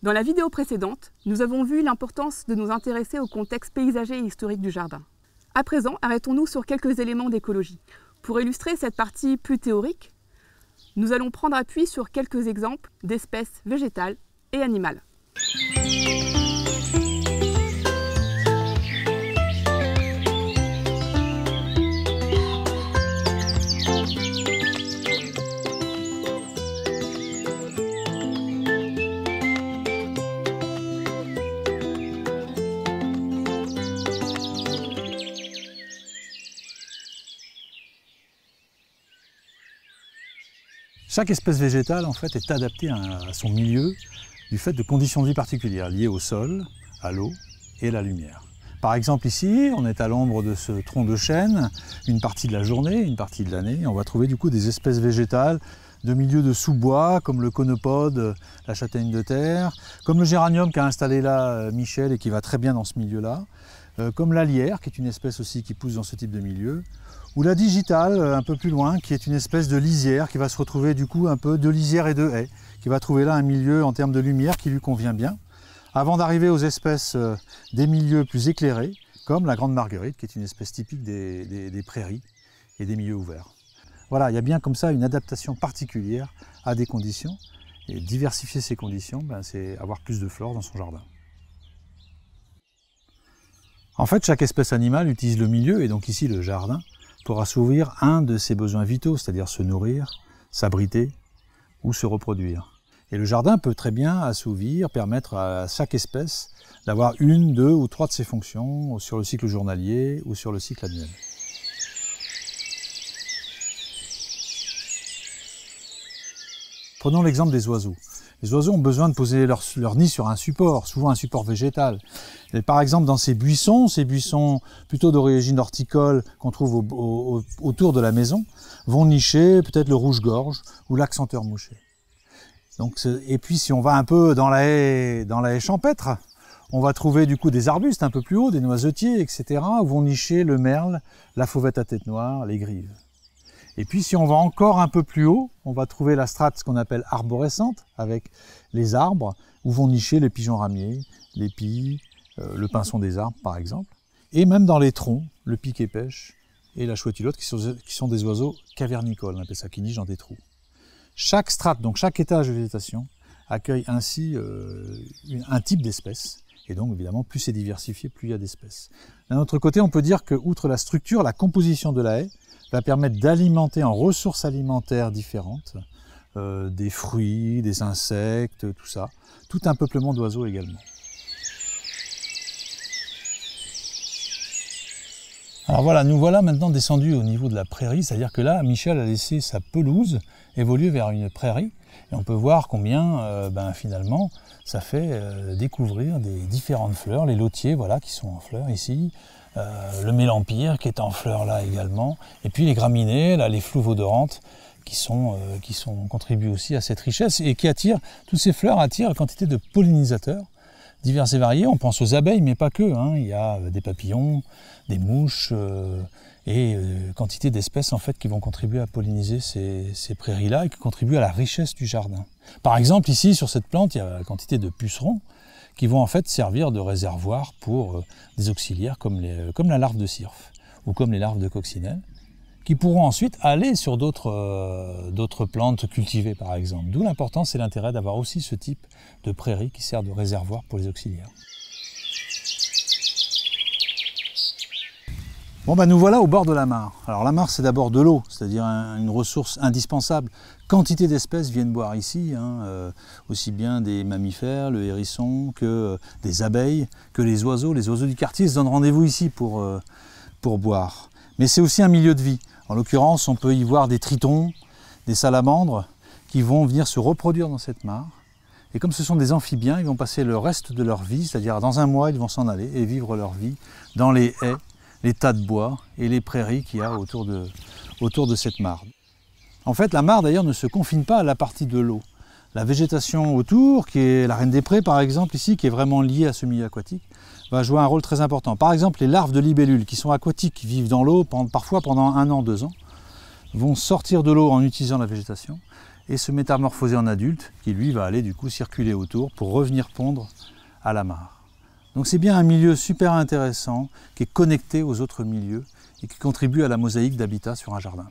Dans la vidéo précédente, nous avons vu l'importance de nous intéresser au contexte paysager et historique du jardin. À présent, arrêtons-nous sur quelques éléments d'écologie. Pour illustrer cette partie plus théorique, nous allons prendre appui sur quelques exemples d'espèces végétales et animales. Chaque espèce végétale en fait, est adaptée à son milieu du fait de conditions de vie particulières liées au sol, à l'eau et à la lumière. Par exemple ici, on est à l'ombre de ce tronc de chêne, une partie de la journée, une partie de l'année. On va trouver du coup des espèces végétales de milieux de sous-bois comme le conopode, la châtaigne de terre, comme le géranium qu'a installé là Michel et qui va très bien dans ce milieu-là, comme la lierre qui est une espèce aussi qui pousse dans ce type de milieu, ou la digitale, un peu plus loin, qui est une espèce de lisière qui va se retrouver du coup un peu de lisière et de haie, qui va trouver là un milieu en termes de lumière qui lui convient bien, avant d'arriver aux espèces des milieux plus éclairés, comme la grande marguerite, qui est une espèce typique des prairies et des milieux ouverts. Voilà, il y a bien comme ça une adaptation particulière à des conditions, et diversifier ces conditions, c'est avoir plus de flore dans son jardin. En fait, chaque espèce animale utilise le milieu, et donc ici le jardin, pour assouvir un de ses besoins vitaux, c'est-à-dire se nourrir, s'abriter ou se reproduire. Et le jardin peut très bien assouvir, permettre à chaque espèce d'avoir une, deux ou trois de ses fonctions sur le cycle journalier ou sur le cycle annuel. Prenons l'exemple des oiseaux. Les oiseaux ont besoin de poser leur nid sur un support, souvent un support végétal. Et par exemple, dans ces buissons plutôt d'origine horticole qu'on trouve autour de la maison, vont nicher peut-être le rouge-gorge ou l'accenteur mouché. Donc, et puis si on va un peu dans la haie champêtre, on va trouver du coup des arbustes un peu plus hauts, des noisetiers, etc., où vont nicher le merle, la fauvette à tête noire, les grives. Et puis si on va encore un peu plus haut, on va trouver la strate qu'on appelle arborescente, avec les arbres, où vont nicher les pigeons ramiers, les pies, le pinson des arbres par exemple. Et même dans les troncs, le piquet-pêche et la chouette-hulotte, qui sont des oiseaux cavernicoles, on appelle ça, qui nichent dans des trous. Chaque strate, donc chaque étage de végétation, accueille ainsi un type d'espèce. Et donc évidemment, plus c'est diversifié, plus il y a d'espèces. D'un autre côté, on peut dire que, outre la structure, la composition de la haie va permettre d'alimenter en ressources alimentaires différentes des fruits, des insectes, tout ça, tout un peuplement d'oiseaux également. Alors voilà, nous voilà maintenant descendus au niveau de la prairie, c'est-à-dire que là, Michel a laissé sa pelouse évoluer vers une prairie, et on peut voir combien, finalement, ça fait découvrir des différentes fleurs, les lotiers, voilà, qui sont en fleurs ici, le mélempire qui est en fleurs là également, et puis les graminées, là, les flouves odorantes, qui contribuent aussi à cette richesse, et qui attirent, toutes ces fleurs attirent une quantité de pollinisateurs, divers et variés. On pense aux abeilles, mais pas que, hein. Il y a des papillons, des mouches, et quantité d'espèces en fait qui vont contribuer à polliniser ces prairies-là et qui contribuent à la richesse du jardin. Par exemple, ici, sur cette plante, il y a une quantité de pucerons qui vont en fait servir de réservoir pour des auxiliaires comme la larve de cirfe ou comme les larves de coccinelle, qui pourront ensuite aller sur d'autres plantes cultivées par exemple. D'où l'importance et l'intérêt d'avoir aussi ce type de prairie qui sert de réservoir pour les auxiliaires. Bon nous voilà au bord de la mare. Alors la mare c'est d'abord de l'eau, c'est-à-dire une ressource indispensable. Quantité d'espèces viennent boire ici, aussi bien des mammifères, le hérisson, que des abeilles, que les oiseaux. Les oiseaux du quartier se donnent rendez-vous ici pour boire. Mais c'est aussi un milieu de vie. En l'occurrence, on peut y voir des tritons, des salamandres qui vont venir se reproduire dans cette mare. Et comme ce sont des amphibiens, ils vont passer le reste de leur vie, c'est-à-dire dans un mois, ils vont s'en aller et vivre leur vie dans les haies, les tas de bois et les prairies qu'il y a autour de cette mare. En fait, la mare d'ailleurs ne se confine pas à la partie de l'eau. La végétation autour, qui est la reine des prés par exemple ici, qui est vraiment liée à ce milieu aquatique, va jouer un rôle très important. Par exemple, les larves de libellules qui sont aquatiques, qui vivent dans l'eau parfois pendant 1 an, 2 ans, vont sortir de l'eau en utilisant la végétation et se métamorphoser en adulte, qui lui va aller du coup circuler autour pour revenir pondre à la mare. Donc c'est bien un milieu super intéressant, qui est connecté aux autres milieux et qui contribue à la mosaïque d'habitat sur un jardin.